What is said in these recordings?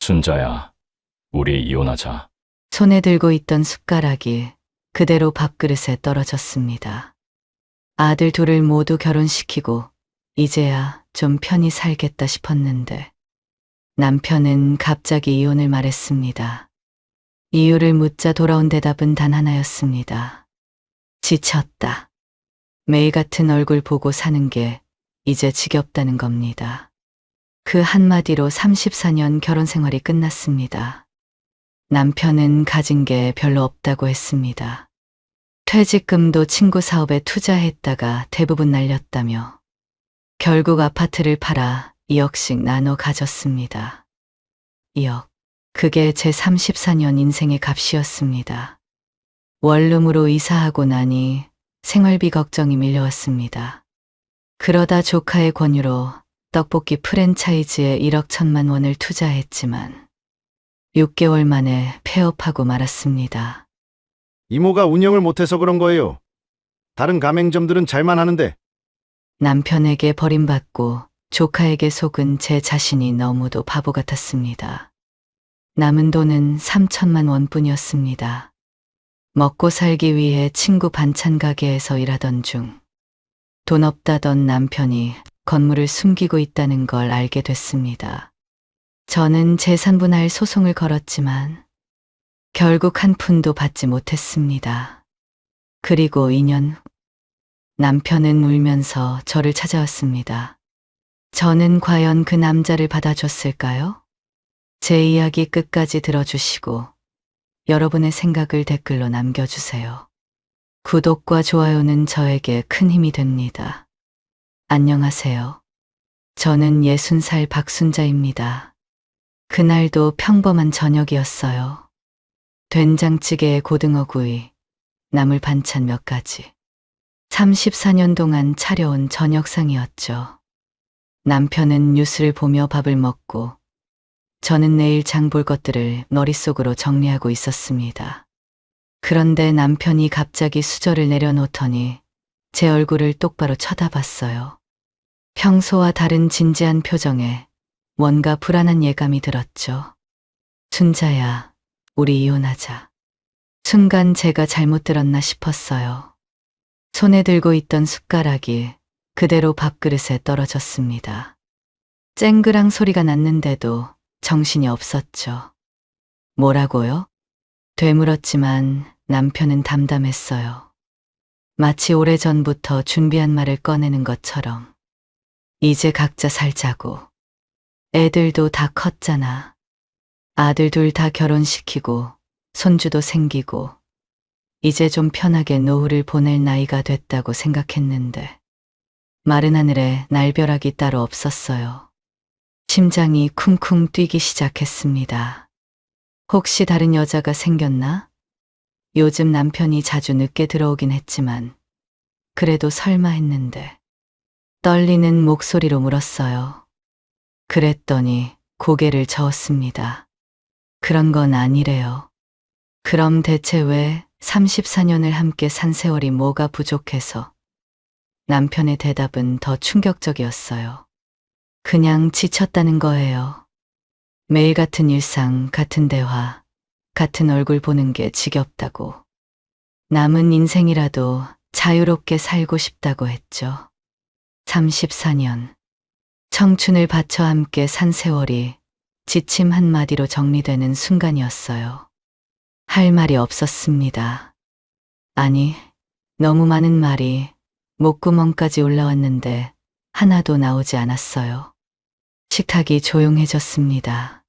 순자야, 우리 이혼하자. 손에 들고 있던 숟가락이 그대로 밥그릇에 떨어졌습니다. 아들 둘을 모두 결혼시키고 이제야 좀 편히 살겠다 싶었는데 남편은 갑자기 이혼을 말했습니다. 이유를 묻자 돌아온 대답은 단 하나였습니다. 지쳤다. 매일 같은 얼굴 보고 사는 게 이제 지겹다는 겁니다. 그 한마디로 34년 결혼 생활이 끝났습니다. 남편은 가진 게 별로 없다고 했습니다. 퇴직금도 친구 사업에 투자했다가 대부분 날렸다며 결국 아파트를 팔아 2억씩 나눠 가졌습니다. 2억. 그게 제 34년 인생의 값이었습니다. 원룸으로 이사하고 나니 생활비 걱정이 밀려왔습니다. 그러다 조카의 권유로 떡볶이 프랜차이즈에 1억 1천만 원을 투자했지만 6개월 만에 폐업하고 말았습니다. 이모가 운영을 못해서 그런 거예요. 다른 가맹점들은 잘만 하는데. 남편에게 버림받고 조카에게 속은 제 자신이 너무도 바보 같았습니다. 남은 돈은 3천만 원뿐이었습니다. 먹고 살기 위해 친구 반찬 가게에서 일하던 중 돈 없다던 남편이 건물을 숨기고 있다는 걸 알게 됐습니다. 저는 재산분할 소송을 걸었지만 결국 한 푼도 받지 못했습니다. 그리고 2년 후 남편은 울면서 저를 찾아왔습니다. 저는 과연 그 남자를 받아줬을까요? 제 이야기 끝까지 들어주시고 여러분의 생각을 댓글로 남겨주세요. 구독과 좋아요는 저에게 큰 힘이 됩니다. 안녕하세요. 저는 60살 박순자입니다. 그날도 평범한 저녁이었어요. 된장찌개에 고등어구이, 나물 반찬 몇 가지. 34년 동안 차려온 저녁상이었죠. 남편은 뉴스를 보며 밥을 먹고 저는 내일 장 볼 것들을 머릿속으로 정리하고 있었습니다. 그런데 남편이 갑자기 수저를 내려놓더니 제 얼굴을 똑바로 쳐다봤어요. 평소와 다른 진지한 표정에 뭔가 불안한 예감이 들었죠. 순자야, 우리 이혼하자. 순간 제가 잘못 들었나 싶었어요. 손에 들고 있던 숟가락이 그대로 밥그릇에 떨어졌습니다. 쨍그랑 소리가 났는데도 정신이 없었죠. 뭐라고요? 되물었지만 남편은 담담했어요. 마치 오래전부터 준비한 말을 꺼내는 것처럼. 이제 각자 살자고. 애들도 다 컸잖아. 아들 둘 다 결혼시키고 손주도 생기고 이제 좀 편하게 노후를 보낼 나이가 됐다고 생각했는데 마른 하늘에 날벼락이 따로 없었어요. 심장이 쿵쿵 뛰기 시작했습니다. 혹시 다른 여자가 생겼나? 요즘 남편이 자주 늦게 들어오긴 했지만 그래도 설마 했는데 떨리는 목소리로 물었어요. 그랬더니 고개를 저었습니다. 그런 건 아니래요. 그럼 대체 왜 34년을 함께 산 세월이 뭐가 부족해서? 남편의 대답은 더 충격적이었어요. 그냥 지쳤다는 거예요. 매일 같은 일상, 같은 대화, 같은 얼굴 보는 게 지겹다고. 남은 인생이라도 자유롭게 살고 싶다고 했죠. 34년. 청춘을 바쳐 함께 산 세월이 지침 한마디로 정리되는 순간이었어요. 할 말이 없었습니다. 아니, 너무 많은 말이 목구멍까지 올라왔는데 하나도 나오지 않았어요. 식탁이 조용해졌습니다.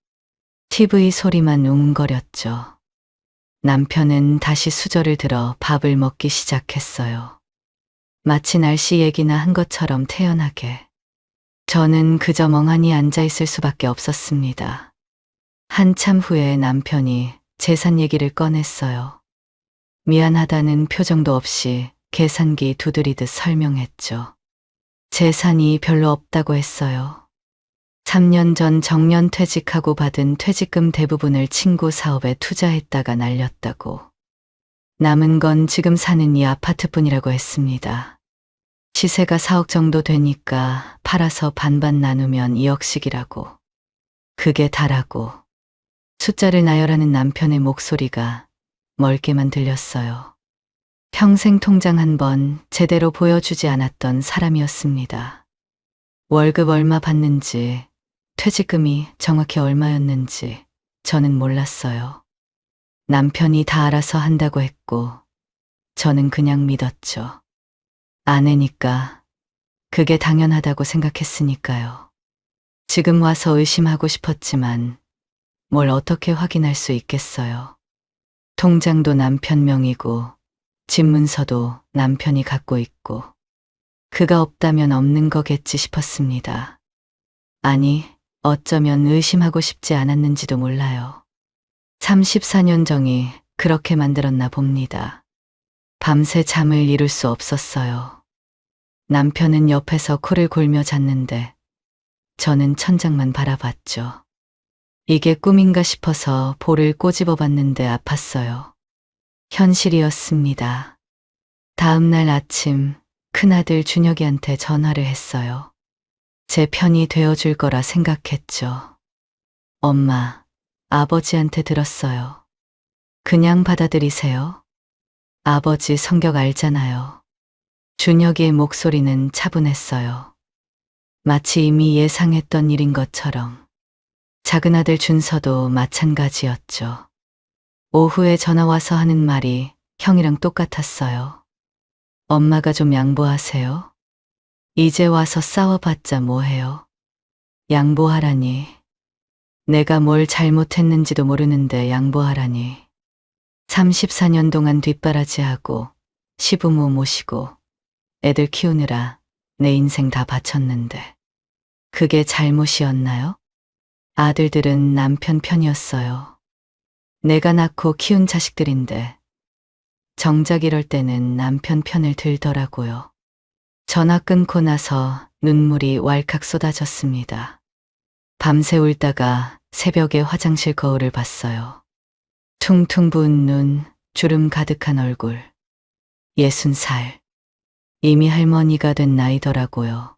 TV 소리만 웅웅거렸죠. 남편은 다시 수저를 들어 밥을 먹기 시작했어요. 마치 날씨 얘기나 한 것처럼 태연하게. 저는 그저 멍하니 앉아있을 수밖에 없었습니다. 한참 후에 남편이 재산 얘기를 꺼냈어요. 미안하다는 표정도 없이 계산기 두드리듯 설명했죠. 재산이 별로 없다고 했어요. 3년 전 정년 퇴직하고 받은 퇴직금 대부분을 친구 사업에 투자했다가 날렸다고. 남은 건 지금 사는 이 아파트뿐이라고 했습니다. 시세가 4억 정도 되니까 팔아서 반반 나누면 2억씩이라고. 그게 다라고. 숫자를 나열하는 남편의 목소리가 멀게만 들렸어요. 평생 통장 한 번 제대로 보여주지 않았던 사람이었습니다. 월급 얼마 받는지, 퇴직금이 정확히 얼마였는지 저는 몰랐어요. 남편이 다 알아서 한다고 했고, 저는 그냥 믿었죠. 아내니까, 그게 당연하다고 생각했으니까요. 지금 와서 의심하고 싶었지만, 뭘 어떻게 확인할 수 있겠어요. 통장도 남편 명이고, 집 문서도 남편이 갖고 있고, 그가 없다면 없는 거겠지 싶었습니다. 아니, 어쩌면 의심하고 싶지 않았는지도 몰라요. 34년 정이 그렇게 만들었나 봅니다. 밤새 잠을 이룰 수 없었어요. 남편은 옆에서 코를 골며 잤는데 저는 천장만 바라봤죠. 이게 꿈인가 싶어서 볼을 꼬집어 봤는데 아팠어요. 현실이었습니다. 다음 날 아침 큰아들 준혁이한테 전화를 했어요. 제 편이 되어줄 거라 생각했죠. 엄마, 아버지한테 들었어요. 그냥 받아들이세요. 아버지 성격 알잖아요. 준혁이의 목소리는 차분했어요. 마치 이미 예상했던 일인 것처럼. 작은 아들 준서도 마찬가지였죠. 오후에 전화 와서 하는 말이 형이랑 똑같았어요. 엄마가 좀 양보하세요. 이제 와서 싸워봤자 뭐해요. 양보하라니. 내가 뭘 잘못했는지도 모르는데 양보하라니. 34년 동안 뒷바라지하고 시부모 모시고 애들 키우느라 내 인생 다 바쳤는데 그게 잘못이었나요? 아들들은 남편 편이었어요. 내가 낳고 키운 자식들인데 정작 이럴 때는 남편 편을 들더라고요. 전화 끊고 나서 눈물이 왈칵 쏟아졌습니다. 밤새 울다가 새벽에 화장실 거울을 봤어요. 퉁퉁 부은 눈, 주름 가득한 얼굴. 60살. 이미 할머니가 된 나이더라고요.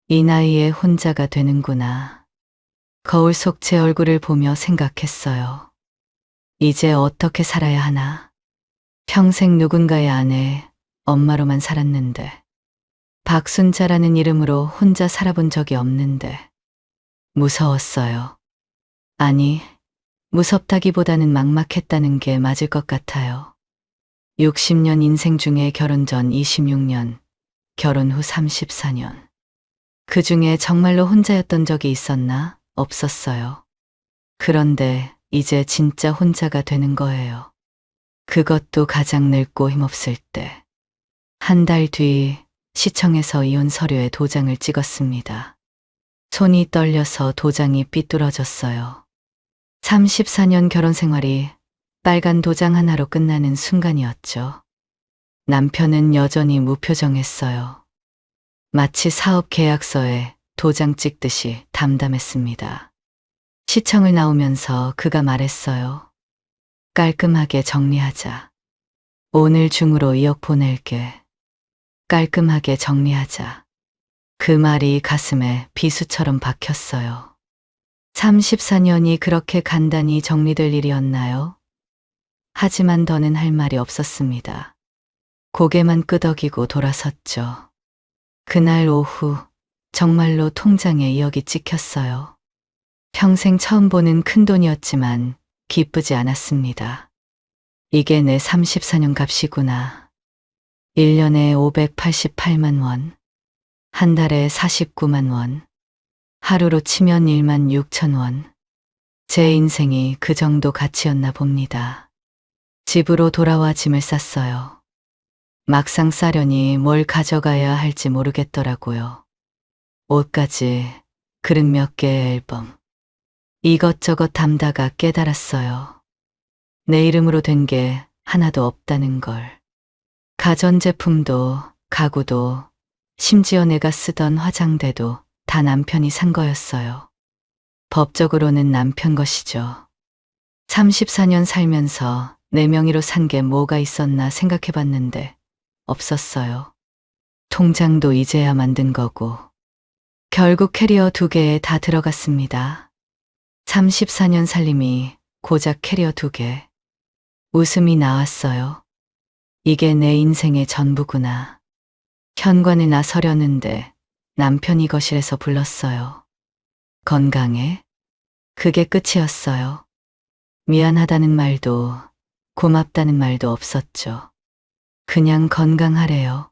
이 나이에 혼자가 되는구나. 거울 속 제 얼굴을 보며 생각했어요. 이제 어떻게 살아야 하나? 평생 누군가의 아내, 엄마로만 살았는데. 박순자라는 이름으로 혼자 살아본 적이 없는데. 무서웠어요. 아니, 무섭다기보다는 막막했다는 게 맞을 것 같아요. 60년 인생 중에 결혼 전 26년, 결혼 후 34년. 그 중에 정말로 혼자였던 적이 있었나? 없었어요. 그런데 이제 진짜 혼자가 되는 거예요. 그것도 가장 늙고 힘없을 때. 한 달 뒤 시청에서 이혼 서류에 도장을 찍었습니다. 손이 떨려서 도장이 삐뚤어졌어요. 34년 결혼 생활이 빨간 도장 하나로 끝나는 순간이었죠. 남편은 여전히 무표정했어요. 마치 사업 계약서에 도장 찍듯이 담담했습니다. 시청을 나오면서 그가 말했어요. 깔끔하게 정리하자. 오늘 중으로 2억 보낼게. 깔끔하게 정리하자. 그 말이 가슴에 비수처럼 박혔어요. 34년이 그렇게 간단히 정리될 일이었나요? 하지만 더는 할 말이 없었습니다. 고개만 끄덕이고 돌아섰죠. 그날 오후 정말로 통장에 2억이 찍혔어요. 평생 처음 보는 큰돈이었지만 기쁘지 않았습니다. 이게 내 34년 값이구나. 1년에 588만 원, 한 달에 49만 원, 하루로 치면 1만 6천 원. 제 인생이 그 정도 가치였나 봅니다. 집으로 돌아와 짐을 쌌어요. 막상 싸려니 뭘 가져가야 할지 모르겠더라고요. 옷까지, 그릇 몇 개의 앨범. 이것저것 담다가 깨달았어요. 내 이름으로 된 게 하나도 없다는 걸. 가전제품도, 가구도, 심지어 내가 쓰던 화장대도 다 남편이 산 거였어요. 법적으로는 남편 것이죠. 34년 살면서 내 명의로 산 게 뭐가 있었나 생각해 봤는데 없었어요. 통장도 이제야 만든 거고. 결국 캐리어 2개에 다 들어갔습니다. 34년 살림이 고작 캐리어 2개. 웃음이 나왔어요. 이게 내 인생의 전부구나. 현관에 나서려는데 남편이 거실에서 불렀어요. 건강해? 그게 끝이었어요. 미안하다는 말도 고맙다는 말도 없었죠. 그냥 건강하래요.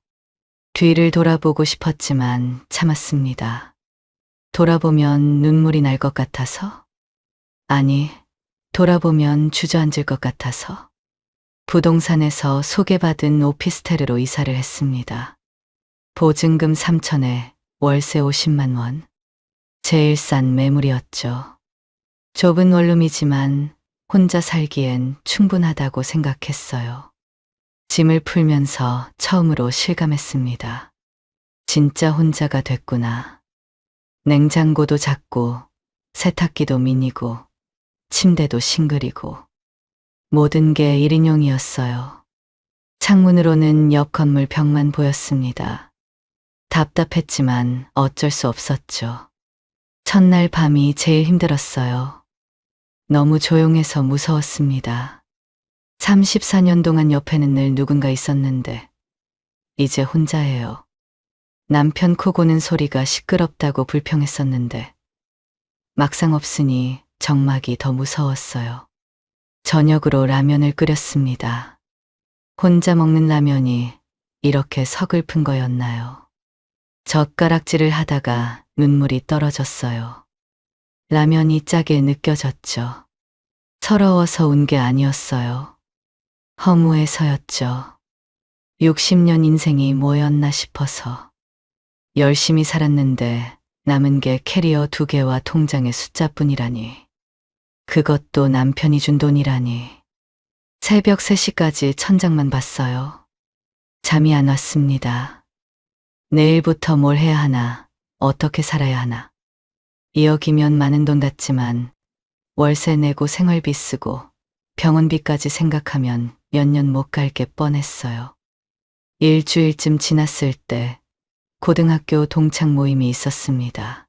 뒤를 돌아보고 싶었지만 참았습니다. 돌아보면 눈물이 날 것 같아서? 아니, 돌아보면 주저앉을 것 같아서? 부동산에서 소개받은 오피스텔으로 이사를 했습니다. 보증금 3천에 월세 50만 원. 제일 싼 매물이었죠. 좁은 원룸이지만 혼자 살기엔 충분하다고 생각했어요. 짐을 풀면서 처음으로 실감했습니다. 진짜 혼자가 됐구나. 냉장고도 작고, 세탁기도 미니고, 침대도 싱글이고, 모든 게 1인용이었어요. 창문으로는 옆 건물 벽만 보였습니다. 답답했지만 어쩔 수 없었죠. 첫날 밤이 제일 힘들었어요. 너무 조용해서 무서웠습니다. 34년 동안 옆에는 늘 누군가 있었는데 이제 혼자예요. 남편 코 고는 소리가 시끄럽다고 불평했었는데 막상 없으니 정막이 더 무서웠어요. 저녁으로 라면을 끓였습니다. 혼자 먹는 라면이 이렇게 서글픈 거였나요? 젓가락질을 하다가 눈물이 떨어졌어요. 라면이 짜게 느껴졌죠. 서러워서 운 게 아니었어요. 허무해서였죠. 60년 인생이 뭐였나 싶어서. 열심히 살았는데 남은 게 캐리어 2개와 통장의 숫자뿐이라니. 그것도 남편이 준 돈이라니. 새벽 3시까지 천장만 봤어요. 잠이 안 왔습니다. 내일부터 뭘 해야 하나, 어떻게 살아야 하나. 2억이면 많은 돈 같지만 월세 내고 생활비 쓰고 병원비까지 생각하면 몇 년 못 갈 게 뻔했어요. 일주일쯤 지났을 때 고등학교 동창 모임이 있었습니다.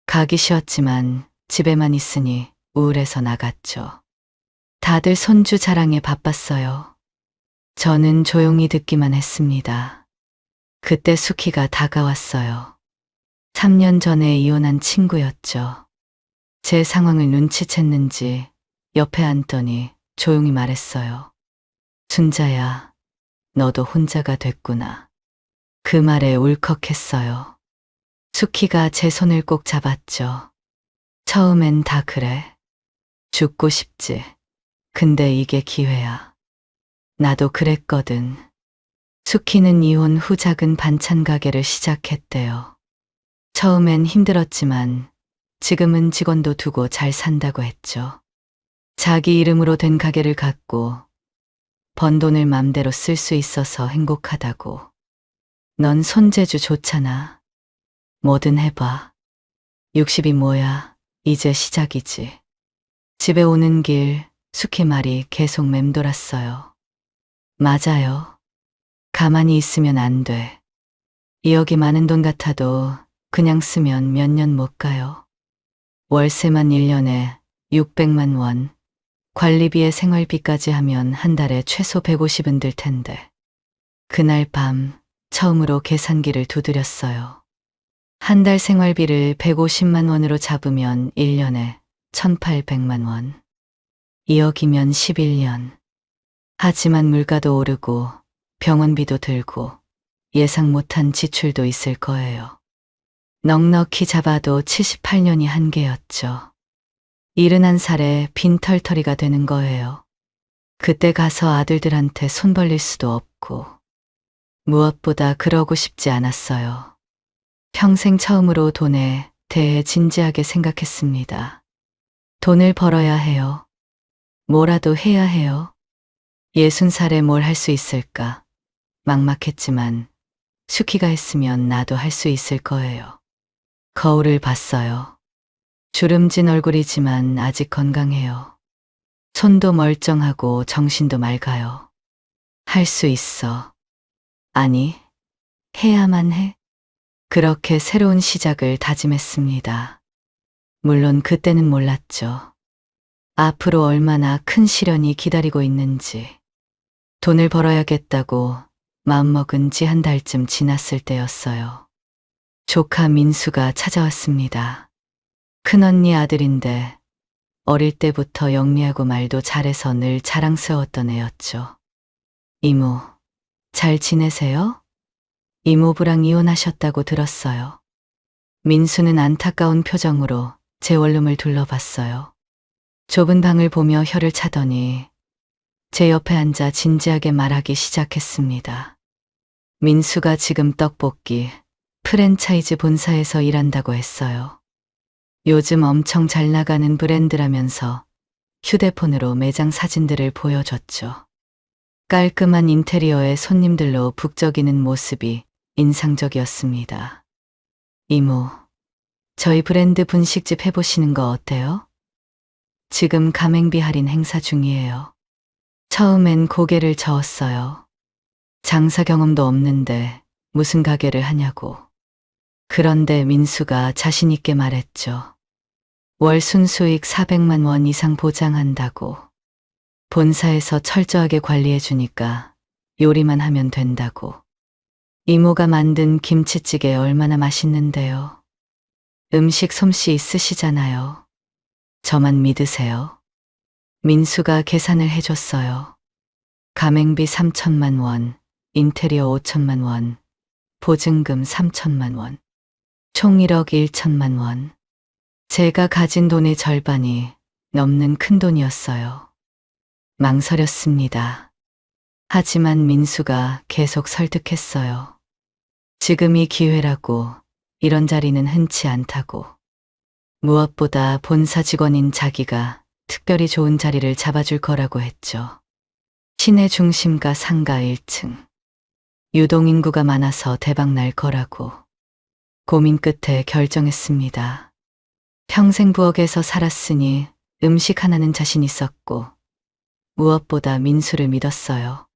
가기 싫었지만 집에만 있으니 우울해서 나갔죠. 다들 손주 자랑에 바빴어요. 저는 조용히 듣기만 했습니다. 그때 수키가 다가왔어요. 3년 전에 이혼한 친구였죠. 제 상황을 눈치챘는지 옆에 앉더니 조용히 말했어요. 순자야, 너도 혼자가 됐구나. 그 말에 울컥했어요. 수키가 제 손을 꼭 잡았죠. 처음엔 다 그래. 죽고 싶지. 근데 이게 기회야. 나도 그랬거든. 수키는 이혼 후 작은 반찬 가게를 시작했대요. 처음엔 힘들었지만 지금은 직원도 두고 잘 산다고 했죠. 자기 이름으로 된 가게를 갖고 번 돈을 맘대로 쓸 수 있어서 행복하다고. 넌 손재주 좋잖아. 뭐든 해봐. 60이 뭐야. 이제 시작이지. 집에 오는 길 수키 말이 계속 맴돌았어요. 맞아요. 가만히 있으면 안 돼. 2억이 많은 돈 같아도 그냥 쓰면 몇 년 못 가요. 월세만 1년에 600만 원, 관리비에 생활비까지 하면 한 달에 최소 150은 들 텐데. 그날 밤 처음으로 계산기를 두드렸어요. 한 달 생활비를 150만 원으로 잡으면 1년에 1,800만 원. 2억이면 11년. 하지만 물가도 오르고 병원비도 들고 예상 못한 지출도 있을 거예요. 넉넉히 잡아도 78년이 한계였죠. 71살에 빈털터리가 되는 거예요. 그때 가서 아들들한테 손 벌릴 수도 없고 무엇보다 그러고 싶지 않았어요. 평생 처음으로 돈에 대해 진지하게 생각했습니다. 돈을 벌어야 해요. 뭐라도 해야 해요. 60살에 뭘 할 수 있을까? 막막했지만 수키가 했으면 나도 할 수 있을 거예요. 거울을 봤어요. 주름진 얼굴이지만 아직 건강해요. 손도 멀쩡하고 정신도 맑아요. 할 수 있어. 아니, 해야만 해. 그렇게 새로운 시작을 다짐했습니다. 물론 그때는 몰랐죠. 앞으로 얼마나 큰 시련이 기다리고 있는지. 돈을 벌어야겠다고 마음먹은 지 한 달쯤 지났을 때였어요. 조카 민수가 찾아왔습니다. 큰언니 아들인데 어릴 때부터 영리하고 말도 잘해서 늘 자랑스러웠던 애였죠. 이모, 잘 지내세요? 이모부랑 이혼하셨다고 들었어요. 민수는 안타까운 표정으로 제 원룸을 둘러봤어요. 좁은 방을 보며 혀를 차더니 제 옆에 앉아 진지하게 말하기 시작했습니다. 민수가 지금 떡볶이 프랜차이즈 본사에서 일한다고 했어요. 요즘 엄청 잘 나가는 브랜드라면서 휴대폰으로 매장 사진들을 보여줬죠. 깔끔한 인테리어에 손님들로 북적이는 모습이 인상적이었습니다. 이모, 저희 브랜드 분식집 해보시는 거 어때요? 지금 가맹비 할인 행사 중이에요. 처음엔 고개를 저었어요. 장사 경험도 없는데 무슨 가게를 하냐고. 그런데 민수가 자신 있게 말했죠. 월 순수익 400만 원 이상 보장한다고. 본사에서 철저하게 관리해 주니까 요리만 하면 된다고. 이모가 만든 김치찌개 얼마나 맛있는데요. 음식 솜씨 있으시잖아요. 저만 믿으세요. 민수가 계산을 해줬어요. 가맹비 3천만 원, 인테리어 5천만 원, 보증금 3천만 원, 총 1억 1천만 원. 제가 가진 돈의 절반이 넘는 큰 돈이었어요. 망설였습니다. 하지만 민수가 계속 설득했어요. 지금이 기회라고, 이런 자리는 흔치 않다고. 무엇보다 본사 직원인 자기가 특별히 좋은 자리를 잡아줄 거라고 했죠. 시내 중심가 상가 1층. 유동인구가 많아서 대박 날 거라고. 고민 끝에 결정했습니다. 평생 부엌에서 살았으니 음식 하나는 자신 있었고, 무엇보다 민수를 믿었어요.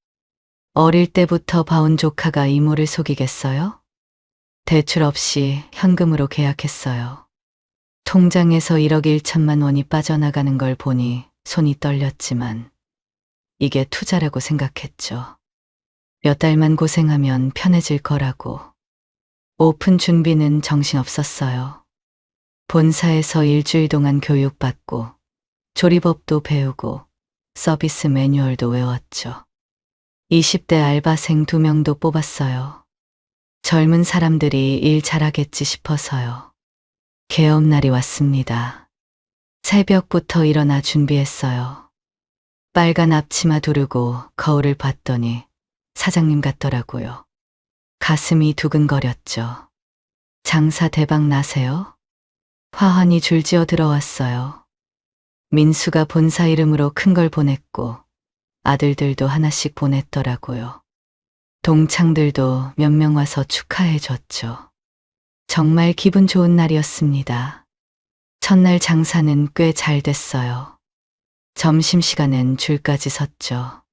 어릴 때부터 봐온 조카가 이모를 속이겠어요? 대출 없이 현금으로 계약했어요. 통장에서 1억 1천만 원이 빠져나가는 걸 보니 손이 떨렸지만 이게 투자라고 생각했죠. 몇 달만 고생하면 편해질 거라고. 오픈 준비는 정신없었어요. 본사에서 일주일 동안 교육받고 조리법도 배우고 서비스 매뉴얼도 외웠죠. 20대 알바생 2명도 뽑았어요. 젊은 사람들이 일 잘하겠지 싶어서요. 개업날이 왔습니다. 새벽부터 일어나 준비했어요. 빨간 앞치마 두르고 거울을 봤더니 사장님 같더라고요. 가슴이 두근거렸죠. 장사 대박 나세요? 화환이 줄지어 들어왔어요. 민수가 본사 이름으로 큰 걸 보냈고 아들들도 하나씩 보냈더라고요. 동창들도 몇 명 와서 축하해 줬죠. 정말 기분 좋은 날이었습니다. 첫날 장사는 꽤 잘 됐어요. 점심시간엔 줄까지 섰죠.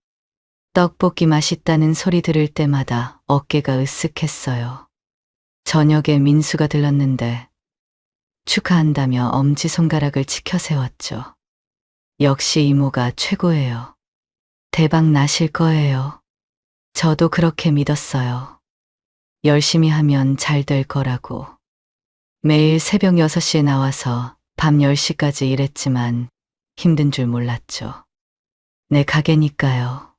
떡볶이 맛있다는 소리 들을 때마다 어깨가 으쓱했어요. 저녁에 민수가 들렀는데 축하한다며 엄지손가락을 치켜 세웠죠. 역시 이모가 최고예요. 대박 나실 거예요. 저도 그렇게 믿었어요. 열심히 하면 잘 될 거라고. 매일 새벽 6시에 나와서 밤 10시까지 일했지만 힘든 줄 몰랐죠. 내 가게니까요.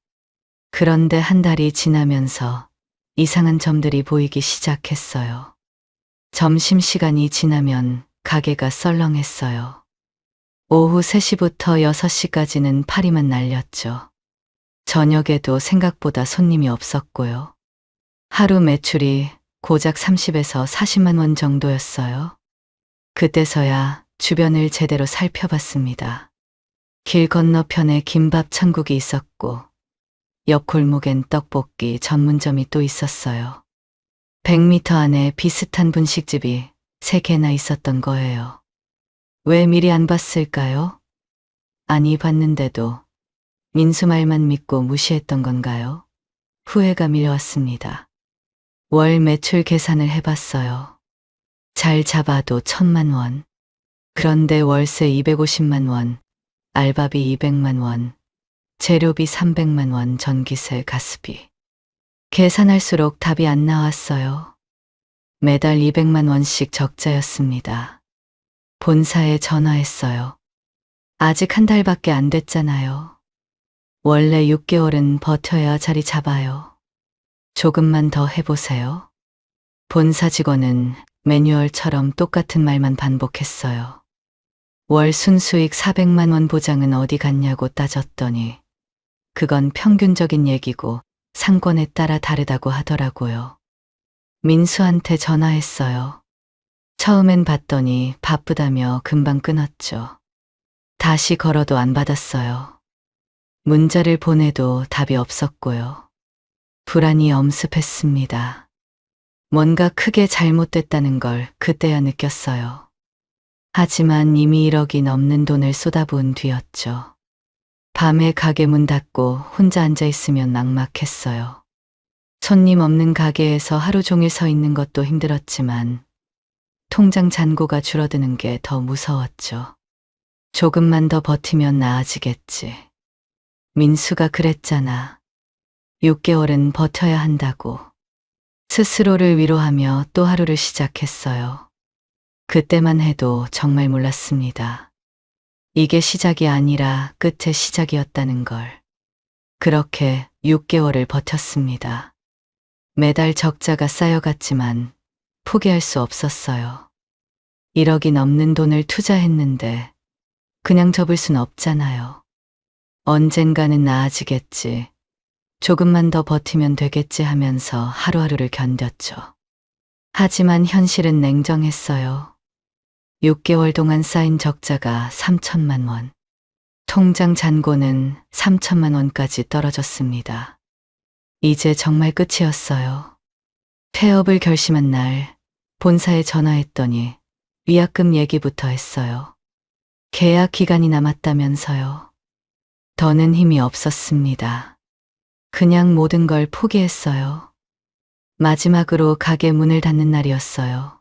그런데 한 달이 지나면서 이상한 점들이 보이기 시작했어요. 점심시간이 지나면 가게가 썰렁했어요. 오후 3시부터 6시까지는 파리만 날렸죠. 저녁에도 생각보다 손님이 없었고요. 하루 매출이 고작 30에서 40만 원 정도였어요. 그때서야 주변을 제대로 살펴봤습니다. 길 건너편에 김밥 천국이 있었고 옆 골목엔 떡볶이 전문점이 또 있었어요. 100m 안에 비슷한 분식집이 3개나 있었던 거예요. 왜 미리 안 봤을까요? 아니, 봤는데도 민수 말만 믿고 무시했던 건가요? 후회가 밀려왔습니다. 월 매출 계산을 해봤어요. 잘 잡아도 1,000만 원. 그런데 월세 250만 원, 알바비 200만 원, 재료비 300만 원, 전기세, 가스비. 계산할수록 답이 안 나왔어요. 매달 200만 원씩 적자였습니다. 본사에 전화했어요. 아직 한 달밖에 안 됐잖아요. 원래 6개월은 버텨야 자리 잡아요. 조금만 더 해보세요. 본사 직원은 매뉴얼처럼 똑같은 말만 반복했어요. 월 순수익 400만 원 보장은 어디 갔냐고 따졌더니 그건 평균적인 얘기고 상권에 따라 다르다고 하더라고요. 민수한테 전화했어요. 처음엔 받더니 바쁘다며 금방 끊었죠. 다시 걸어도 안 받았어요. 문자를 보내도 답이 없었고요. 불안이 엄습했습니다. 뭔가 크게 잘못됐다는 걸 그때야 느꼈어요. 하지만 이미 1억이 넘는 돈을 쏟아부은 뒤였죠. 밤에 가게 문 닫고 혼자 앉아 있으면 막막했어요. 손님 없는 가게에서 하루 종일 서 있는 것도 힘들었지만 통장 잔고가 줄어드는 게 더 무서웠죠. 조금만 더 버티면 나아지겠지. 민수가 그랬잖아. 6개월은 버텨야 한다고. 스스로를 위로하며 또 하루를 시작했어요. 그때만 해도 정말 몰랐습니다. 이게 시작이 아니라 끝의 시작이었다는 걸. 그렇게 6개월을 버텼습니다. 매달 적자가 쌓여갔지만 포기할 수 없었어요. 1억이 넘는 돈을 투자했는데 그냥 접을 순 없잖아요. 언젠가는 나아지겠지. 조금만 더 버티면 되겠지 하면서 하루하루를 견뎠죠. 하지만 현실은 냉정했어요. 6개월 동안 쌓인 적자가 3천만 원. 통장 잔고는 3천만 원까지 떨어졌습니다. 이제 정말 끝이었어요. 폐업을 결심한 날 본사에 전화했더니 위약금 얘기부터 했어요. 계약 기간이 남았다면서요. 더는 힘이 없었습니다. 그냥 모든 걸 포기했어요. 마지막으로 가게 문을 닫는 날이었어요.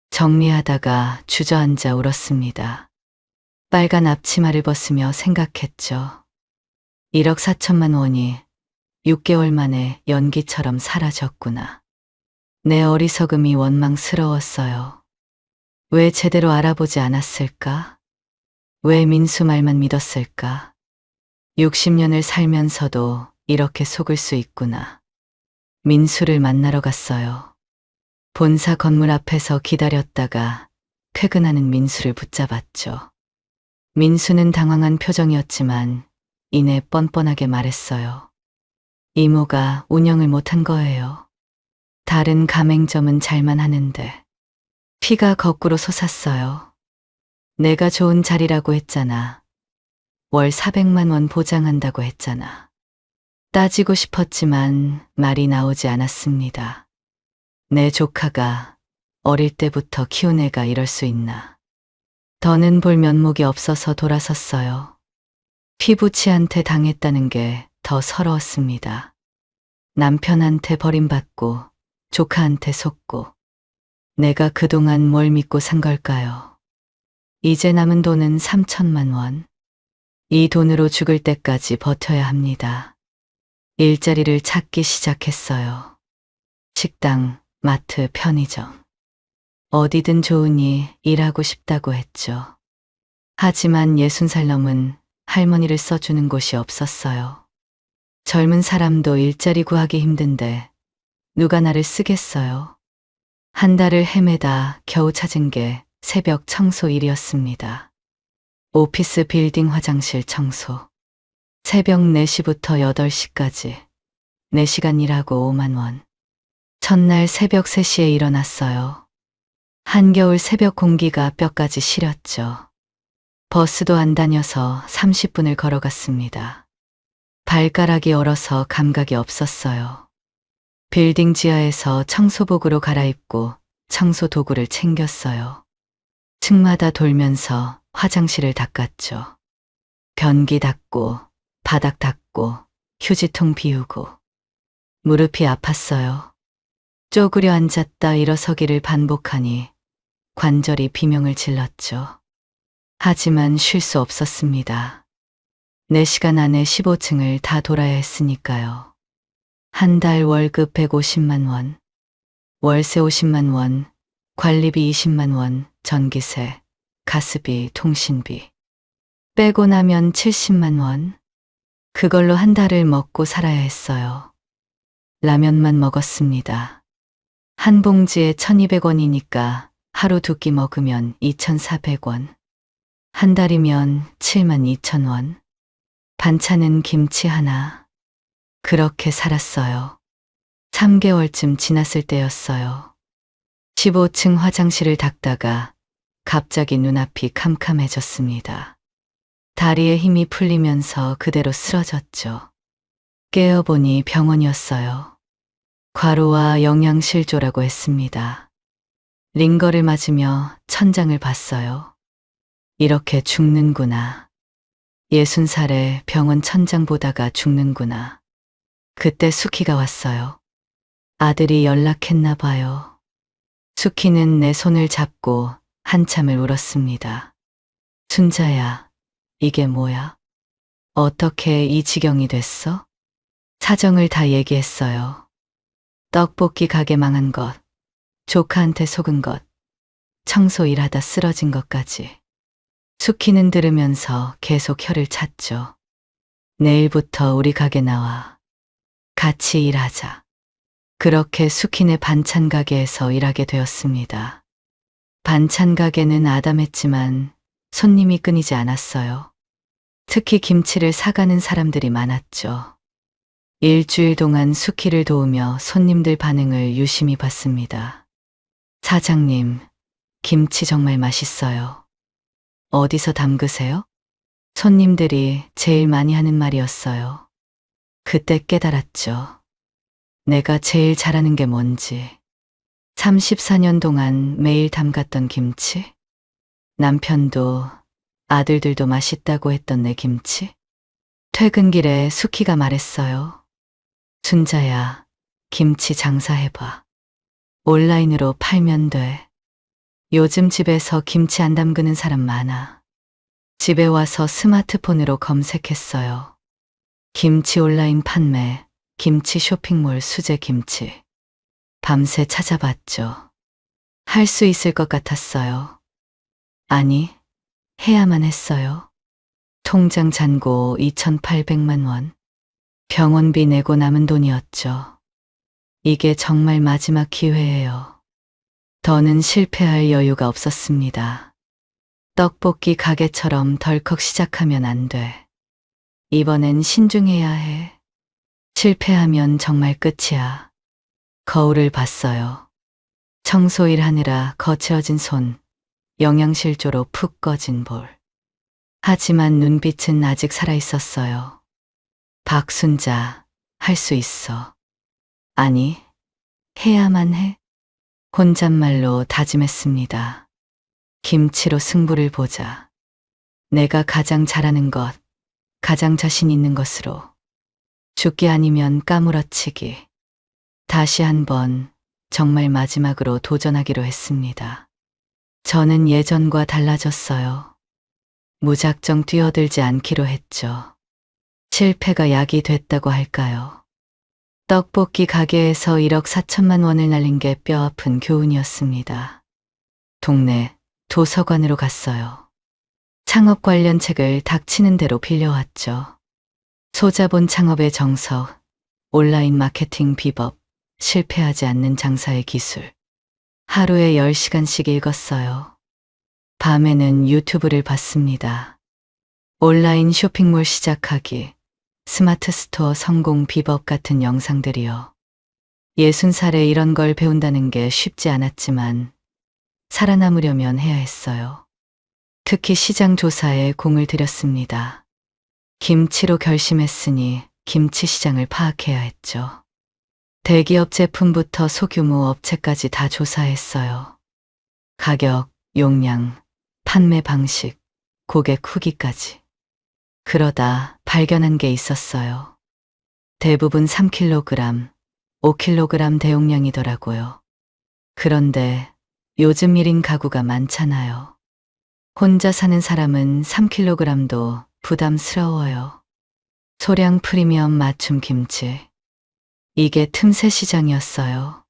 정리하다가 주저앉아 울었습니다. 빨간 앞치마를 벗으며 생각했죠. 1억 4천만 원이 6개월 만에 연기처럼 사라졌구나. 내 어리석음이 원망스러웠어요. 왜 제대로 알아보지 않았을까? 왜 민수 말만 믿었을까? 60년을 살면서도 이렇게 속을 수 있구나. 민수를 만나러 갔어요. 본사 건물 앞에서 기다렸다가 퇴근하는 민수를 붙잡았죠. 민수는 당황한 표정이었지만 이내 뻔뻔하게 말했어요. 이모가 운영을 못한 거예요. 다른 가맹점은 잘만 하는데. 피가 거꾸로 솟았어요. 내가 좋은 자리라고 했잖아. 월 400만 원 보장한다고 했잖아. 따지고 싶었지만 말이 나오지 않았습니다. 내 조카가 어릴 때부터 키운 애가 이럴 수 있나. 더는 볼 면목이 없어서 돌아섰어요. 피부치한테 당했다는 게 더 서러웠습니다. 남편한테 버림받고 조카한테 속고 내가 그동안 뭘 믿고 산 걸까요? 이제 남은 돈은 3천만 원. 이 돈으로 죽을 때까지 버텨야 합니다. 일자리를 찾기 시작했어요. 식당, 마트, 편의점. 어디든 좋으니 일하고 싶다고 했죠. 하지만 60살 넘은 할머니를 써주는 곳이 없었어요. 젊은 사람도 일자리 구하기 힘든데 누가 나를 쓰겠어요. 한 달을 헤매다 겨우 찾은 게 새벽 청소 일이었습니다. 오피스 빌딩 화장실 청소. 새벽 4시부터 8시까지 4시간 일하고 5만 원. 첫날 새벽 3시에 일어났어요. 한겨울 새벽 공기가 뼈까지 시렸죠. 버스도 안 다녀서 30분을 걸어갔습니다. 발가락이 얼어서 감각이 없었어요. 빌딩 지하에서 청소복으로 갈아입고 청소 도구를 챙겼어요. 층마다 돌면서 화장실을 닦았죠. 변기 닦고 바닥 닦고 휴지통 비우고. 무릎이 아팠어요. 쪼그려 앉았다 일어서기를 반복하니 관절이 비명을 질렀죠. 하지만 쉴 수 없었습니다. 4시간 안에 15층을 다 돌아야 했으니까요. 한 달 월급 150만 원, 월세 50만 원, 관리비 20만 원, 전기세, 가스비, 통신비. 빼고 나면 70만 원. 그걸로 한 달을 먹고 살아야 했어요. 라면만 먹었습니다. 한 봉지에 1,200원이니까 하루 2끼 먹으면 2,400원. 한 달이면 72,000원. 반찬은 김치 하나. 그렇게 살았어요. 3개월쯤 지났을 때였어요. 15층 화장실을 닦다가 갑자기 눈앞이 캄캄해졌습니다. 다리에 힘이 풀리면서 그대로 쓰러졌죠. 깨어보니 병원이었어요. 과로와 영양실조라고 했습니다. 링거를 맞으며 천장을 봤어요. 이렇게 죽는구나. 60살에 병원 천장 보다가 죽는구나. 그때 수키가 왔어요. 아들이 연락했나 봐요. 수키는 내 손을 잡고 한참을 울었습니다. 순자야, 이게 뭐야? 어떻게 이 지경이 됐어? 사정을 다 얘기했어요. 떡볶이 가게 망한 것, 조카한테 속은 것, 청소 일하다 쓰러진 것까지. 수키는 들으면서 계속 혀를 찼죠. 내일부터 우리 가게 나와. 같이 일하자. 그렇게 수키네 반찬 가게에서 일하게 되었습니다. 반찬 가게는 아담했지만 손님이 끊이지 않았어요. 특히 김치를 사가는 사람들이 많았죠. 일주일 동안 수키를 도우며 손님들 반응을 유심히 봤습니다. 사장님, 김치 정말 맛있어요. 어디서 담그세요? 손님들이 제일 많이 하는 말이었어요. 그때 깨달았죠. 내가 제일 잘하는 게 뭔지. 34년 동안 매일 담갔던 김치? 남편도 아들들도 맛있다고 했던 내 김치? 퇴근길에 수키가 말했어요. 순자야, 김치 장사해봐. 온라인으로 팔면 돼. 요즘 집에서 김치 안 담그는 사람 많아. 집에 와서 스마트폰으로 검색했어요. 김치 온라인 판매, 김치 쇼핑몰 수제 김치. 밤새 찾아봤죠. 할 수 있을 것 같았어요. 아니, 해야만 했어요. 통장 잔고 2,800만 원. 병원비 내고 남은 돈이었죠. 이게 정말 마지막 기회예요. 더는 실패할 여유가 없었습니다. 떡볶이 가게처럼 덜컥 시작하면 안 돼. 이번엔 신중해야 해. 실패하면 정말 끝이야. 거울을 봤어요. 청소일 하느라 거칠어진 손, 영양실조로 푹 꺼진 볼. 하지만 눈빛은 아직 살아있었어요. 박순자, 할 수 있어. 아니, 해야만 해. 혼잣말로 다짐했습니다. 김치로 승부를 보자. 내가 가장 잘하는 것, 가장 자신 있는 것으로. 죽기 아니면 까무러치기. 다시 한번 정말 마지막으로 도전하기로 했습니다. 저는 예전과 달라졌어요. 무작정 뛰어들지 않기로 했죠. 실패가 약이 됐다고 할까요? 떡볶이 가게에서 1억 4천만 원을 날린 게 뼈아픈 교훈이었습니다. 동네 도서관으로 갔어요. 창업 관련 책을 닥치는 대로 빌려왔죠. 소자본 창업의 정석, 온라인 마케팅 비법, 실패하지 않는 장사의 기술. 하루에 10시간씩 읽었어요. 밤에는 유튜브를 봤습니다. 온라인 쇼핑몰 시작하기, 스마트 스토어 성공 비법 같은 영상들이요. 60살에 이런 걸 배운다는 게 쉽지 않았지만 살아남으려면 해야 했어요. 특히 시장 조사에 공을 들였습니다. 김치로 결심했으니 김치 시장을 파악해야 했죠. 대기업 제품부터 소규모 업체까지 다 조사했어요. 가격, 용량, 판매 방식, 고객 후기까지. 그러다 발견한 게 있었어요. 대부분 3kg, 5kg 대용량이더라고요. 그런데 요즘 1인 가구가 많잖아요. 혼자 사는 사람은 3kg도 부담스러워요. 소량 프리미엄 맞춤 김치. 이게 틈새 시장이었어요.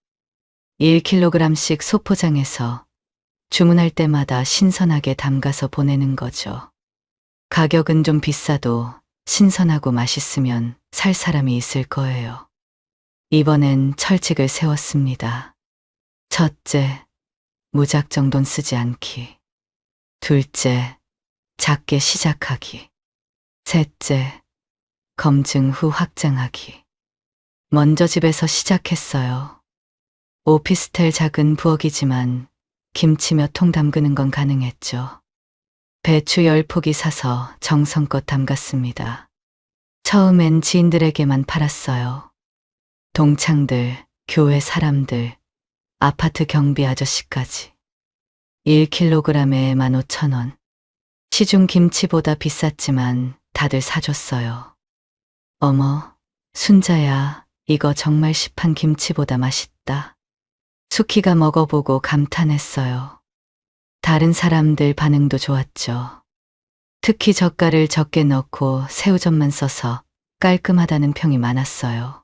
1kg씩 소포장해서 주문할 때마다 신선하게 담가서 보내는 거죠. 가격은 좀 비싸도 신선하고 맛있으면 살 사람이 있을 거예요. 이번엔 철칙을 세웠습니다. 첫째, 무작정 돈 쓰지 않기. 둘째, 작게 시작하기. 셋째, 검증 후 확장하기. 먼저 집에서 시작했어요. 오피스텔 작은 부엌이지만 김치 몇 통 담그는 건 가능했죠. 배추 10포기 사서 정성껏 담갔습니다. 처음엔 지인들에게만 팔았어요. 동창들, 교회 사람들, 아파트 경비 아저씨까지. 1kg에 15,000원. 시중 김치보다 비쌌지만 다들 사줬어요. 어머, 순자야, 이거 정말 시판 김치보다 맛있다. 수키가 먹어보고 감탄했어요. 다른 사람들 반응도 좋았죠. 특히 젓갈을 적게 넣고 새우젓만 써서 깔끔하다는 평이 많았어요.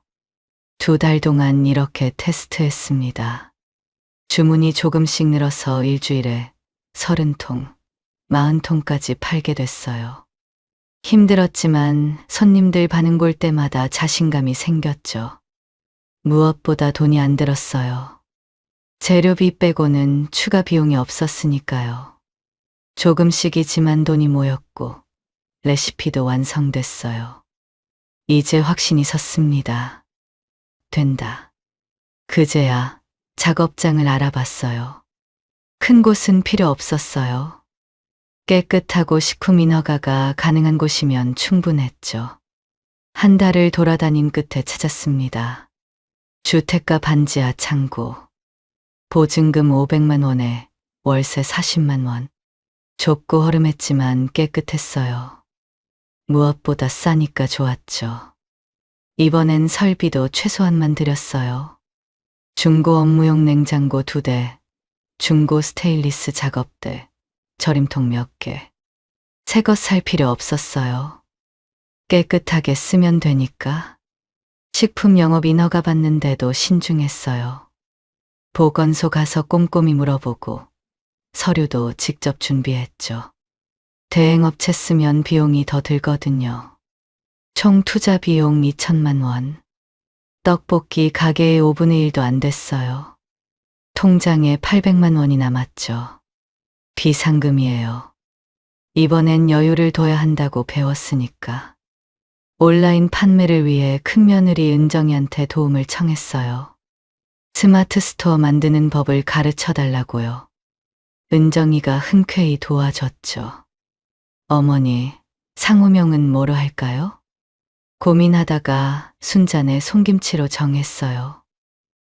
2달 동안 이렇게 테스트했습니다. 주문이 조금씩 늘어서 일주일에 30통, 40통까지 팔게 됐어요. 힘들었지만 손님들 반응 볼 때마다 자신감이 생겼죠. 무엇보다 돈이 안 들었어요. 재료비 빼고는 추가 비용이 없었으니까요. 조금씩이지만 돈이 모였고 레시피도 완성됐어요. 이제 확신이 섰습니다. 된다. 그제야 작업장을 알아봤어요. 큰 곳은 필요 없었어요. 깨끗하고 식품 인허가가 가능한 곳이면 충분했죠. 한 달을 돌아다닌 끝에 찾았습니다. 주택가 반지하 창고. 보증금 500만 원에 월세 40만 원. 좁고 허름했지만 깨끗했어요. 무엇보다 싸니까 좋았죠. 이번엔 설비도 최소한만 들였어요. 중고 업무용 냉장고 2대, 중고 스테인리스 작업대, 절임통 몇 개. 새 것 살 필요 없었어요. 깨끗하게 쓰면 되니까. 식품 영업 인허가 받는데도 신중했어요. 보건소 가서 꼼꼼히 물어보고 서류도 직접 준비했죠. 대행업체 쓰면 비용이 더 들거든요. 총 투자 비용 2천만 원. 떡볶이 가게의 5분의 1도 안 됐어요. 통장에 800만 원이 남았죠. 비상금이에요. 이번엔 여유를 둬야 한다고 배웠으니까. 온라인 판매를 위해 큰며느리 은정이한테 도움을 청했어요. 스마트 스토어 만드는 법을 가르쳐 달라고요. 은정이가 흔쾌히 도와줬죠. 어머니, 상호명은 뭐로 할까요? 고민하다가 순잔의 송김치로 정했어요.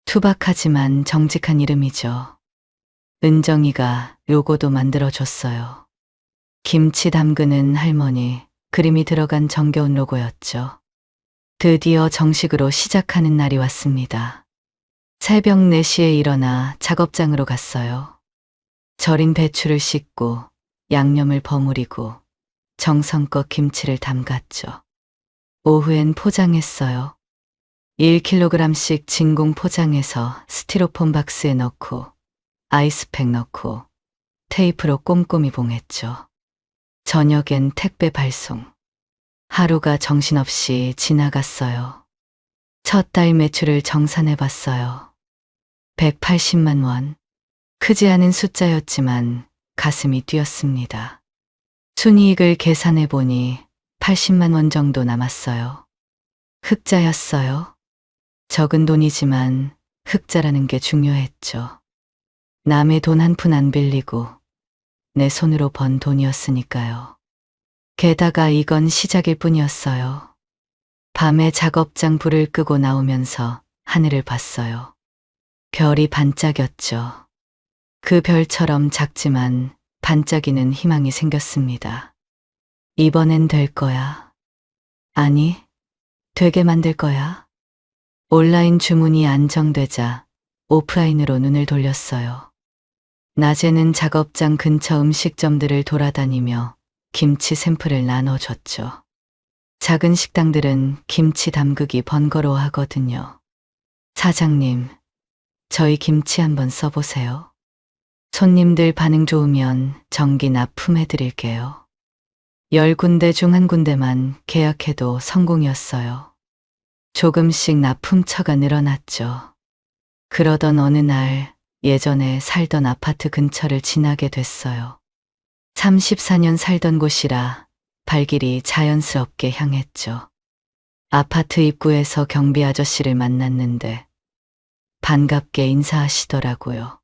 투박하지만 정직한 이름이죠. 은정이가 요거도 만들어줬어요. 김치 담그는 할머니, 그림이 들어간 정겨운 로고였죠. 드디어 정식으로 시작하는 날이 왔습니다. 새벽 4시에 일어나 작업장으로 갔어요. 절인 배추를 씻고 양념을 버무리고 정성껏 김치를 담갔죠. 오후엔 포장했어요. 1kg씩 진공 포장해서 스티로폼 박스에 넣고 아이스팩 넣고 테이프로 꼼꼼히 봉했죠. 저녁엔 택배 발송. 하루가 정신없이 지나갔어요. 첫 달 매출을 정산해 봤어요. 180만 원. 크지 않은 숫자였지만 가슴이 뛰었습니다. 순이익을 계산해 보니 80만 원 정도 남았어요. 흑자였어요. 적은 돈이지만 흑자라는 게 중요했죠. 남의 돈 한 푼 안 빌리고 내 손으로 번 돈이었으니까요. 게다가 이건 시작일 뿐이었어요. 밤에 작업장 불을 끄고 나오면서 하늘을 봤어요. 별이 반짝였죠. 그 별처럼 작지만 반짝이는 희망이 생겼습니다. 이번엔 될 거야. 아니, 되게 만들 거야. 온라인 주문이 안정되자 오프라인으로 눈을 돌렸어요. 낮에는 작업장 근처 음식점들을 돌아다니며 김치 샘플을 나눠줬죠. 작은 식당들은 김치 담그기 번거로워하거든요. 사장님, 저희 김치 한번 써보세요. 손님들 반응 좋으면 정기 납품해드릴게요. 10군데 중 한 군데만 계약해도 성공이었어요. 조금씩 납품처가 늘어났죠. 그러던 어느 날 예전에 살던 아파트 근처를 지나게 됐어요. 34년 살던 곳이라 발길이 자연스럽게 향했죠. 아파트 입구에서 경비 아저씨를 만났는데 반갑게 인사하시더라고요.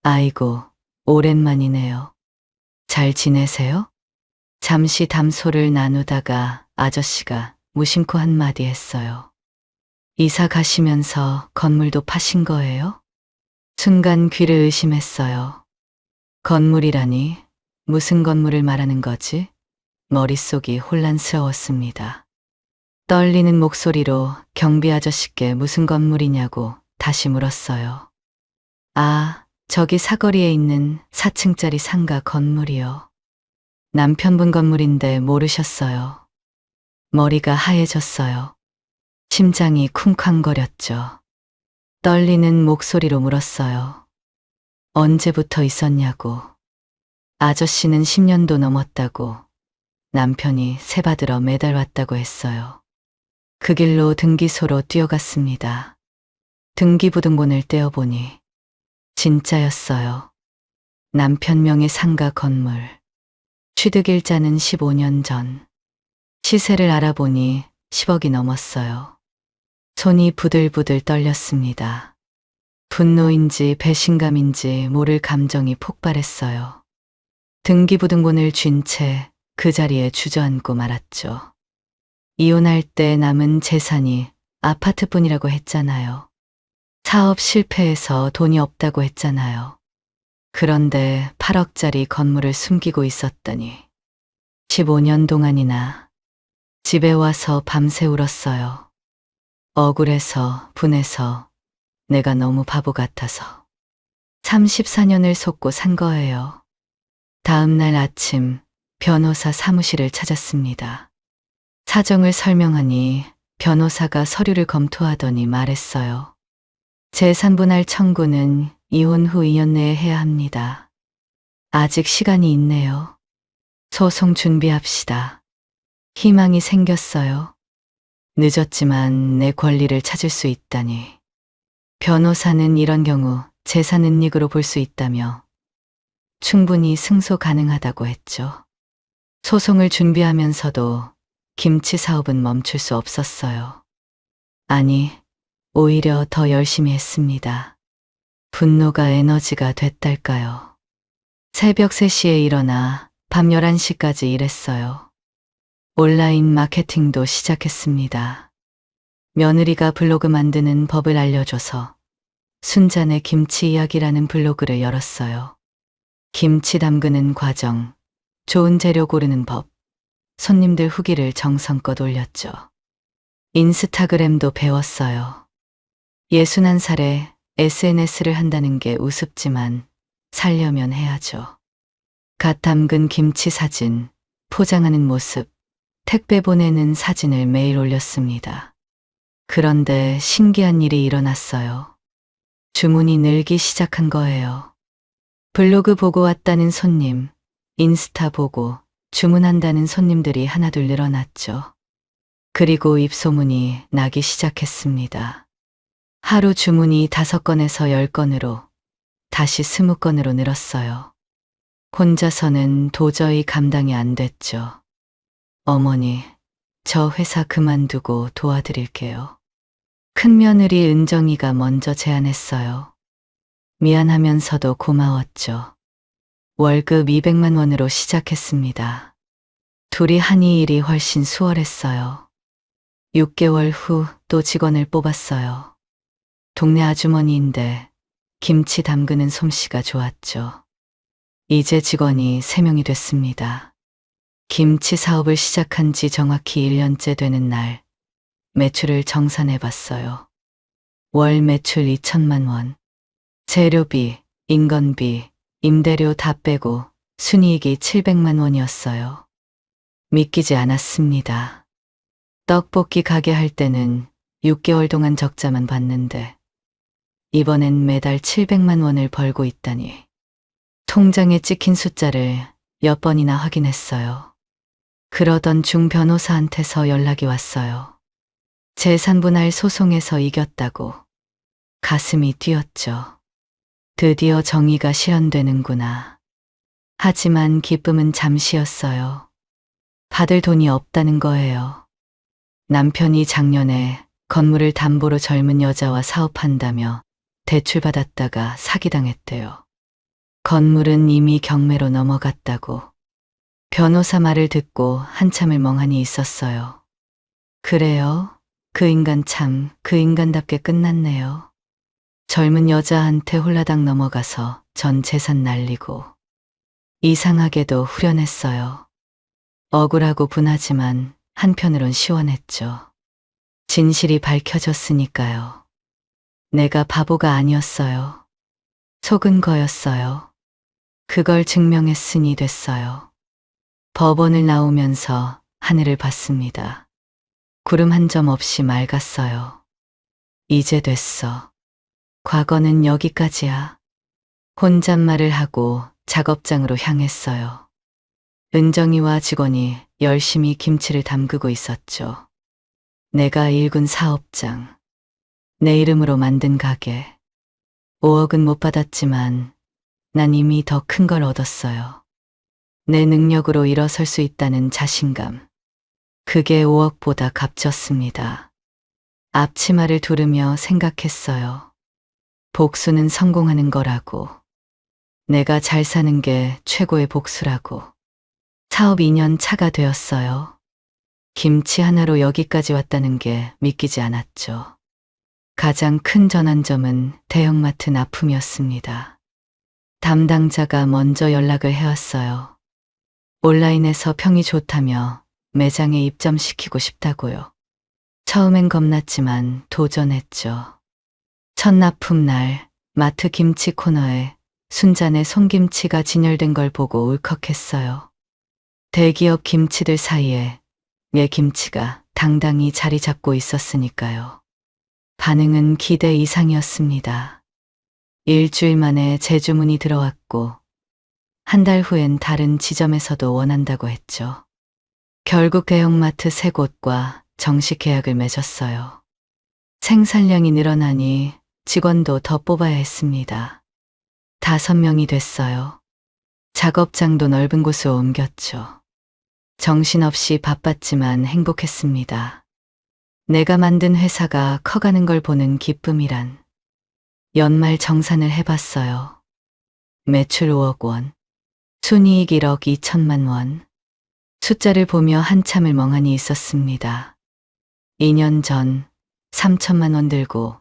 아이고, 오랜만이네요. 잘 지내세요? 잠시 담소를 나누다가 아저씨가 무심코 한마디 했어요. 이사 가시면서 건물도 파신 거예요? 순간 귀를 의심했어요. 건물이라니, 무슨 건물을 말하는 거지? 머릿속이 혼란스러웠습니다. 떨리는 목소리로 경비 아저씨께 무슨 건물이냐고 다시 물었어요. 아, 저기 사거리에 있는 4층짜리 상가 건물이요. 남편분 건물인데 모르셨어요. 머리가 하얘졌어요. 심장이 쿵쾅거렸죠. 떨리는 목소리로 물었어요. 언제부터 있었냐고. 아저씨는 10년도 넘었다고, 남편이 새 받으러 매달 왔다고 했어요. 그 길로 등기소로 뛰어갔습니다. 등기부등본을 떼어보니 진짜였어요. 남편 명의 상가 건물. 취득일자는 15년 전. 시세를 알아보니 10억이 넘었어요. 손이 부들부들 떨렸습니다. 분노인지 배신감인지 모를 감정이 폭발했어요. 등기부등본을 쥔 채 그 자리에 주저앉고 말았죠. 이혼할 때 남은 재산이 아파트뿐이라고 했잖아요. 사업 실패해서 돈이 없다고 했잖아요. 그런데 8억짜리 건물을 숨기고 있었더니 15년 동안이나 집에 와서 밤새 울었어요. 억울해서, 분해서, 내가 너무 바보 같아서. 34년을 속고 산 거예요. 다음 날 아침 변호사 사무실을 찾았습니다. 사정을 설명하니 변호사가 서류를 검토하더니 말했어요. 재산분할 청구는 이혼 후 2년 내에 해야 합니다. 아직 시간이 있네요. 소송 준비합시다. 희망이 생겼어요. 늦었지만 내 권리를 찾을 수 있다니. 변호사는 이런 경우 재산 은닉으로 볼 수 있다며 충분히 승소 가능하다고 했죠. 소송을 준비하면서도 김치 사업은 멈출 수 없었어요. 아니, 오히려 더 열심히 했습니다. 분노가 에너지가 됐달까요. 새벽 3시에 일어나 밤 11시까지 일했어요. 온라인 마케팅도 시작했습니다. 며느리가 블로그 만드는 법을 알려줘서 순잔의 김치 이야기라는 블로그를 열었어요. 김치 담그는 과정, 좋은 재료 고르는 법, 손님들 후기를 정성껏 올렸죠. 인스타그램도 배웠어요. 61살에 SNS를 한다는 게 우습지만 살려면 해야죠. 갓 담근 김치 사진, 포장하는 모습, 택배 보내는 사진을 매일 올렸습니다. 그런데 신기한 일이 일어났어요. 주문이 늘기 시작한 거예요. 블로그 보고 왔다는 손님, 인스타 보고 주문한다는 손님들이 하나둘 늘어났죠. 그리고 입소문이 나기 시작했습니다. 하루 주문이 5건에서 10건으로, 다시 20건으로 늘었어요. 혼자서는 도저히 감당이 안 됐죠. 어머니, 저 회사 그만두고 도와드릴게요. 큰며느리 은정이가 먼저 제안했어요. 미안하면서도 고마웠죠. 월급 200만 원으로 시작했습니다. 둘이 하니 일이 훨씬 수월했어요. 6개월 후 또 직원을 뽑았어요. 동네 아주머니인데 김치 담그는 솜씨가 좋았죠. 이제 직원이 3명이 됐습니다. 김치 사업을 시작한 지 정확히 1년째 되는 날, 매출을 정산해 봤어요. 월 매출 2천만 원. 재료비, 인건비, 임대료 다 빼고 순이익이 700만 원이었어요. 믿기지 않았습니다. 떡볶이 가게 할 때는 6개월 동안 적자만 봤는데 이번엔 매달 700만 원을 벌고 있다니. 통장에 찍힌 숫자를 몇 번이나 확인했어요. 그러던 중 변호사한테서 연락이 왔어요. 재산분할 소송에서 이겼다고. 가슴이 뛰었죠. 드디어 정의가 실현되는구나. 하지만 기쁨은 잠시였어요. 받을 돈이 없다는 거예요. 남편이 작년에 건물을 담보로 젊은 여자와 사업한다며 대출받았다가 사기당했대요. 건물은 이미 경매로 넘어갔다고. 변호사 말을 듣고 한참을 멍하니 있었어요. 그래요? 그 인간답게 끝났네요. 젊은 여자한테 홀라당 넘어가서 전 재산 날리고. 이상하게도 후련했어요. 억울하고 분하지만 한편으론 시원했죠. 진실이 밝혀졌으니까요. 내가 바보가 아니었어요. 속은 거였어요. 그걸 증명했으니 됐어요. 법원을 나오면서 하늘을 봤습니다. 구름 한 점 없이 맑았어요. 이제 됐어. 과거는 여기까지야. 혼잣말을 하고 작업장으로 향했어요. 은정이와 직원이 열심히 김치를 담그고 있었죠. 내가 일군 사업장. 내 이름으로 만든 가게. 5억은 못 받았지만 난 이미 더 큰 걸 얻었어요. 내 능력으로 일어설 수 있다는 자신감. 그게 5억보다 값졌습니다. 앞치마를 두르며 생각했어요. 복수는 성공하는 거라고. 내가 잘 사는 게 최고의 복수라고. 사업 2년 차가 되었어요. 김치 하나로 여기까지 왔다는 게 믿기지 않았죠. 가장 큰 전환점은 대형마트 납품이었습니다. 담당자가 먼저 연락을 해왔어요. 온라인에서 평이 좋다며 매장에 입점시키고 싶다고요. 처음엔 겁났지만 도전했죠. 첫 납품날 마트 김치 코너에 순잔의 송김치가 진열된 걸 보고 울컥했어요. 대기업 김치들 사이에 내 김치가 당당히 자리 잡고 있었으니까요. 반응은 기대 이상이었습니다. 일주일 만에 재주문이 들어왔고 한 달 후엔 다른 지점에서도 원한다고 했죠. 결국 대형마트 3곳과 정식 계약을 맺었어요. 생산량이 늘어나니 직원도 더 뽑아야 했습니다. 5명이 됐어요. 작업장도 넓은 곳으로 옮겼죠. 정신없이 바빴지만 행복했습니다. 내가 만든 회사가 커가는 걸 보는 기쁨이란. 연말 정산을 해봤어요. 매출 5억 원, 순이익 1억 2천만 원. 숫자를 보며 한참을 멍하니 있었습니다. 2년 전 3천만 원 들고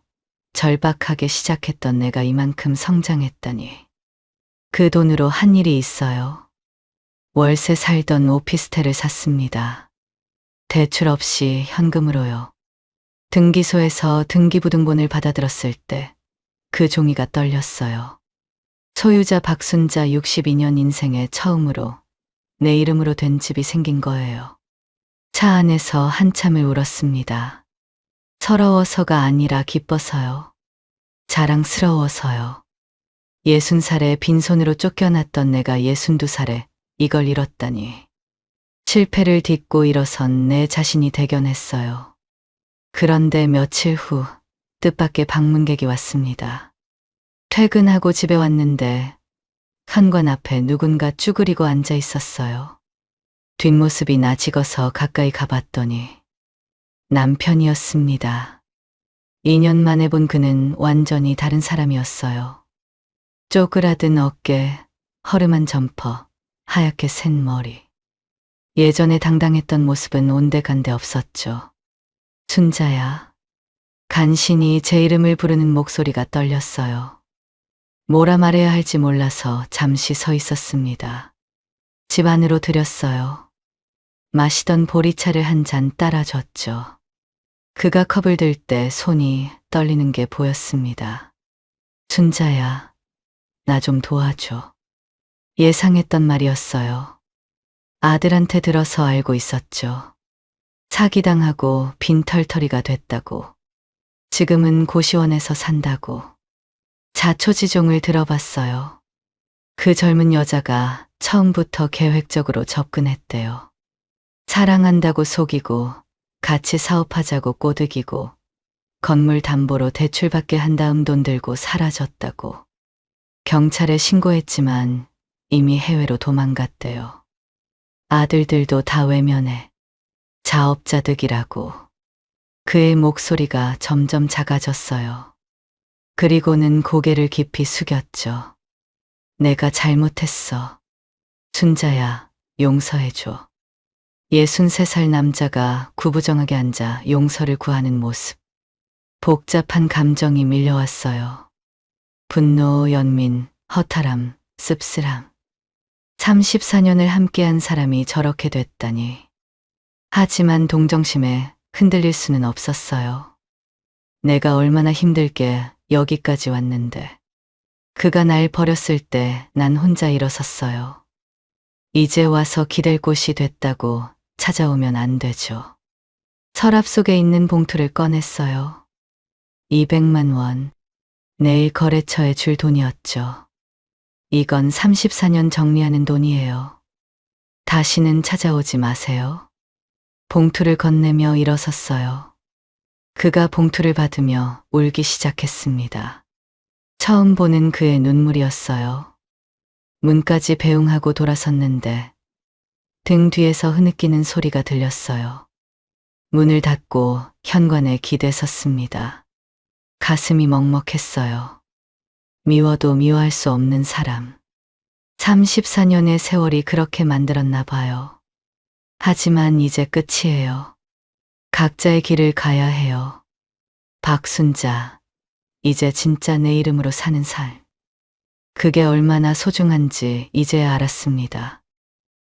절박하게 시작했던 내가 이만큼 성장했다니. 그 돈으로 한 일이 있어요. 월세 살던 오피스텔을 샀습니다. 대출 없이 현금으로요. 등기소에서 등기부등본을 받아들었을 때 그 종이가 떨렸어요. 소유자 박순자 62년 인생에 처음으로 내 이름으로 된 집이 생긴 거예요. 차 안에서 한참을 울었습니다. 서러워서가 아니라 기뻐서요. 자랑스러워서요. 60살에 빈손으로 쫓겨났던 내가 62살에 이걸 잃었다니. 실패를 딛고 일어선 내 자신이 대견했어요. 그런데 며칠 후 뜻밖의 방문객이 왔습니다. 퇴근하고 집에 왔는데 현관 앞에 누군가 쭈그리고 앉아 있었어요. 뒷모습이 낯익어서 가까이 가봤더니 남편이었습니다. 2년 만에 본 그는 완전히 다른 사람이었어요. 쪼그라든 어깨, 허름한 점퍼, 하얗게 센 머리. 예전에 당당했던 모습은 온데간데 없었죠. 순자야. 간신히 제 이름을 부르는 목소리가 떨렸어요. 뭐라 말해야 할지 몰라서 잠시 서 있었습니다. 집 안으로 들였어요. 마시던 보리차를 한 잔 따라줬죠. 그가 컵을 들 때 손이 떨리는 게 보였습니다. 순자야, 나 좀 도와줘. 예상했던 말이었어요. 아들한테 들어서 알고 있었죠. 사기당하고 빈털터리가 됐다고. 지금은 고시원에서 산다고. 자초지종을 들어봤어요. 그 젊은 여자가 처음부터 계획적으로 접근했대요. 사랑한다고 속이고 같이 사업하자고 꼬드기고 건물 담보로 대출받게 한 다음 돈 들고 사라졌다고. 경찰에 신고했지만 이미 해외로 도망갔대요. 아들들도 다 외면해. 자업자득이라고. 그의 목소리가 점점 작아졌어요. 그리고는 고개를 깊이 숙였죠. 내가 잘못했어. 순자야, 용서해줘. 63살 남자가 구부정하게 앉아 용서를 구하는 모습. 복잡한 감정이 밀려왔어요. 분노, 연민, 허탈함, 씁쓸함. 34년을 함께한 사람이 저렇게 됐다니. 하지만 동정심에 흔들릴 수는 없었어요. 내가 얼마나 힘들게 여기까지 왔는데. 그가 날 버렸을 때 난 혼자 일어섰어요. 이제 와서 기댈 곳이 됐다고 찾아오면 안 되죠. 서랍 속에 있는 봉투를 꺼냈어요. 200만 원. 내일 거래처에 줄 돈이었죠. 이건 34년 정리하는 돈이에요. 다시는 찾아오지 마세요. 봉투를 건네며 일어섰어요. 그가 봉투를 받으며 울기 시작했습니다. 처음 보는 그의 눈물이었어요. 문까지 배웅하고 돌아섰는데 등 뒤에서 흐느끼는 소리가 들렸어요. 문을 닫고 현관에 기대섰습니다. 가슴이 먹먹했어요. 미워도 미워할 수 없는 사람. 34년의 세월이 그렇게 만들었나 봐요. 하지만 이제 끝이에요. 각자의 길을 가야 해요. 박순자, 이제 진짜 내 이름으로 사는 삶. 그게 얼마나 소중한지 이제야 알았습니다.